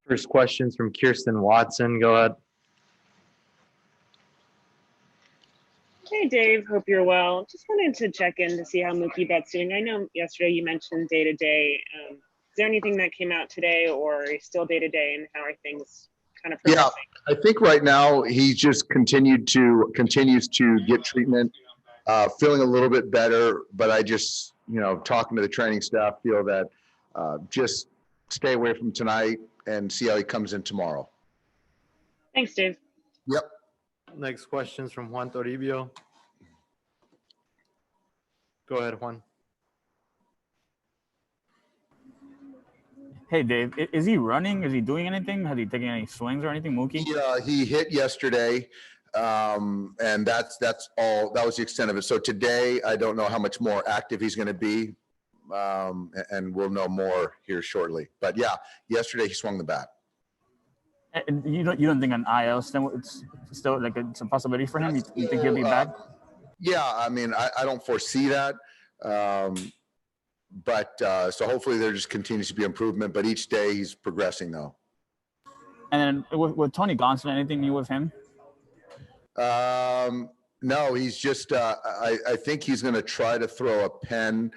First question's from Kirsten Watson. Go ahead. Hey, Dave. Hope you're well. Just wanted to check in to see how Mookie Betts doing. I know yesterday you mentioned day-to-day. Is there anything that came out today, or are you still day-to-day, and how are things kind of progressing? Yeah, I think right now he just continues to get treatment, feeling a little bit better. But I just, talking to the training staff, feel that just stay away from tonight and see how he comes in tomorrow. Thanks, Dave. Yep. Next question's from Juan Toribio. Go ahead, Juan. Hey, Dave, is he running? Is he doing anything? Has he taken any swings or anything, Mookie? Yeah, he hit yesterday, and that's all. That was the extent of it. So today, I don't know how much more active he's going to be, and we'll know more here shortly. But yeah, yesterday he swung the bat. And you don't think an IL it's still like it's a possibility for him? You think he'll be back? Yeah, I mean, I don't foresee that. But so hopefully there just continues to be improvement, but each day he's progressing though. And then with Tony Gonsolin, anything new with him? No, he's just, I think he's going to try to throw a pen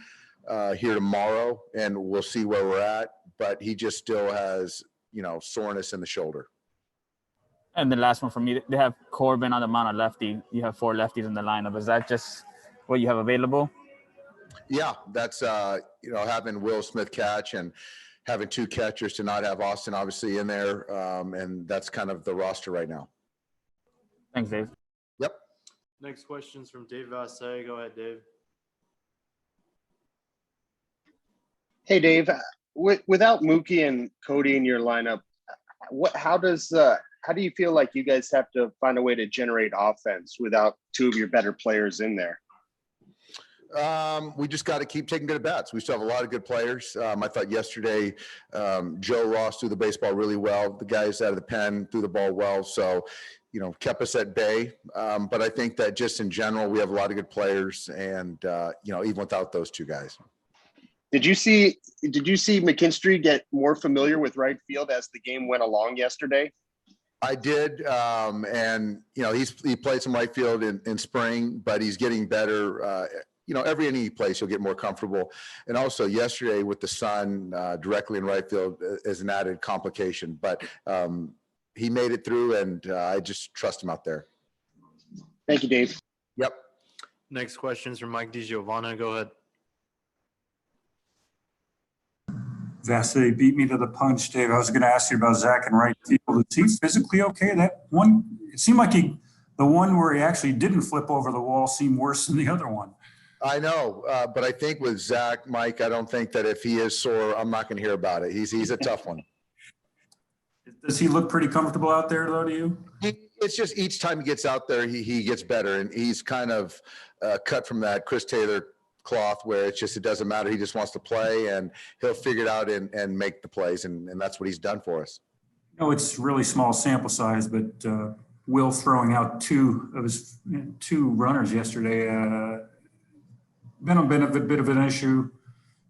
here tomorrow, and we'll see where we're at, but he just still has, soreness in the shoulder. And the last one for me, they have Corbin on the mound, a lefty. You have 4 lefties in the lineup. Is that just what you have available? Yeah, that's, having Will Smith catch and having 2 catchers to not have Austin obviously in there. And that's kind of the roster right now. Thanks, Dave. Yep. Next question's from Dave Vassay. Go ahead, Dave. Hey, Dave. Without Mookie and Cody in your lineup, how do you feel like you guys have to find a way to generate offense without 2 of your better players in there? We just got to keep taking good at bats. We still have a lot of good players. I thought yesterday Joe Ross threw the baseball really well. The guys out of the pen threw the ball well. So, kept us at bay. But I think that just in general, we have a lot of good players, and even without those 2 guys. Did you see McKinstry get more familiar with right field as the game went along yesterday? I did, and he played some right field in spring, but he's getting better. Every inning he plays, he'll get more comfortable. And also yesterday with the sun directly in right field is an added complication. But he made it through, and I just trust him out there. Thank you, Dave. Yep. Next question's from Mike DiGiovanna. Go ahead. Vassay beat me to the punch, Dave. I was going to ask you about Zach in right field. Is he physically okay? That one, it seemed like the one where he actually didn't flip over the wall seemed worse than the other one. I know, but I think with Zach, Mike, I don't think that if he is sore, I'm not going to hear about it. He's a tough one. Does he look pretty comfortable out there, though, to you? It's just each time he gets out there, he gets better, and he's kind of cut from that Chris Taylor cloth where it doesn't matter. He just wants to play, and he'll figure it out and make the plays, and that's what he's done for us. It's really small sample size, but Will throwing out 2 of his 2 runners yesterday been a bit of an issue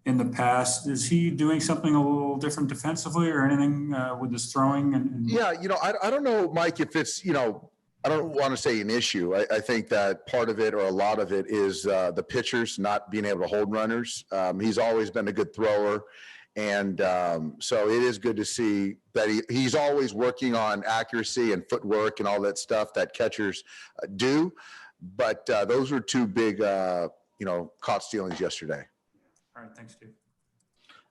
in the past. Is he doing something a little different defensively or anything with his throwing? Yeah, I don't know, Mike, if it's, I don't want to say an issue. I think that part of it, or a lot of it, is the pitchers not being able to hold runners. He's always been a good thrower. And so it is good to see that he's always working on accuracy and footwork and all that stuff that catchers do. But those were 2 big, caught stealings yesterday. All right, thanks, Dave.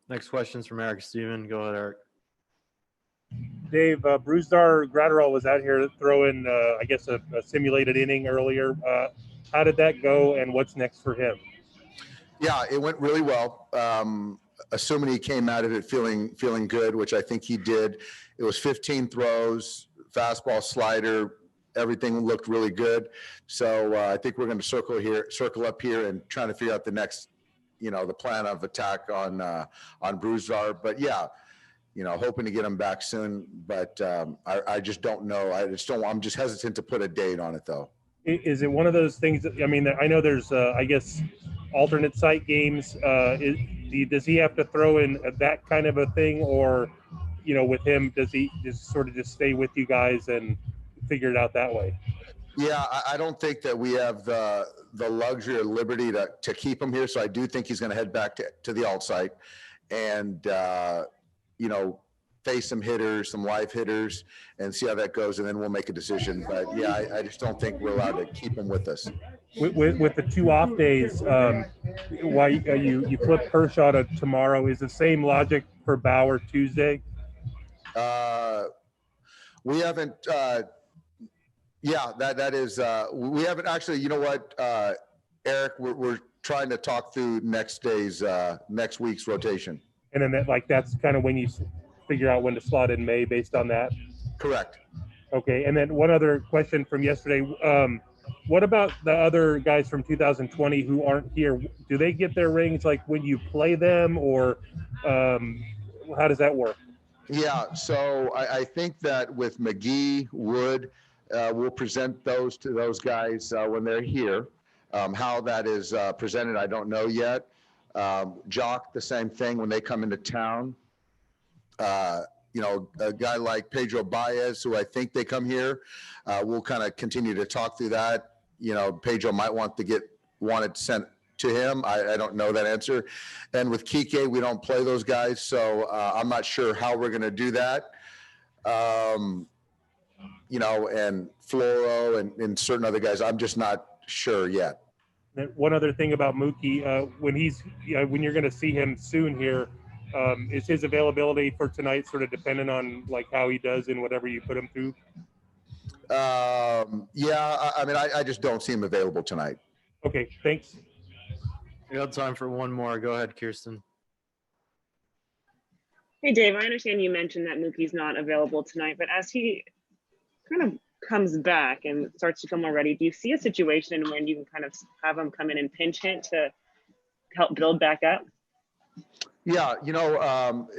Next question's from Eric Steven. Go ahead, Eric. Dave, Brusdar Graterol was out here throwing, I guess, a simulated inning earlier. How did that go, and what's next for him? Yeah, it went really well. Assuming he came out of it feeling good, which I think he did. It was 15 throws, fastball, slider. Everything looked really good. So I think we're going to circle up here and trying to figure out the next, the plan of attack on Brusdar. But yeah, hoping to get him back soon. But I just don't know. I'm just hesitant to put a date on it, though. Is it one of those things that, I know there's, I guess, alternate site games. Does he have to throw in that kind of a thing, or with him, does he just sort of just stay with you guys and figure it out that way? Yeah, I don't think that we have the luxury or liberty to keep him here. So I do think he's going to head back to the alt site and, face some hitters, some live hitters, and see how that goes. And then we'll make a decision. But yeah, I just don't think we're allowed to keep him with us. With the 2 off days, why you flip Kershaw to tomorrow, is the same logic for Bauer Tuesday? We haven't, that is, we haven't actually, you know what, Eric, we're trying to talk through next week's rotation. And then that's kind of when you figure out when to slot in May based on that? Correct. Okay, and then one other question from yesterday. What about the other guys from 2020 who aren't here? Do they get their rings like when you play them, or how does that work? Yeah, so I think that with McGee, Wood, we'll present those to those guys when they're here. How that is presented, I don't know yet. Jock, the same thing when they come into town. A guy like Pedro Baez, who I think they come here, we'll kind of continue to talk through that. Pedro might want it sent to him. I don't know that answer. And with Kike, we don't play those guys, so I'm not sure how we're going to do that. And Floro and certain other guys, I'm just not sure yet. One other thing about Mookie, when you're going to see him soon here, is his availability for tonight sort of dependent on how he does in whatever you put him through? I just don't see him available tonight. Okay, thanks. We got time for one more. Go ahead, Kirsten. Hey, Dave, I understand you mentioned that Mookie's not available tonight, but as he kind of comes back and starts to feel more ready, do you see a situation when you can kind of have him come in and pinch hit to help build back up? Yeah,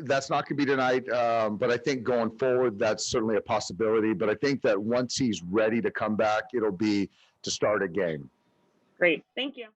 that's not going to be tonight, but I think going forward, that's certainly a possibility. But I think that once he's ready to come back, it'll be to start a game. Great. Thank you.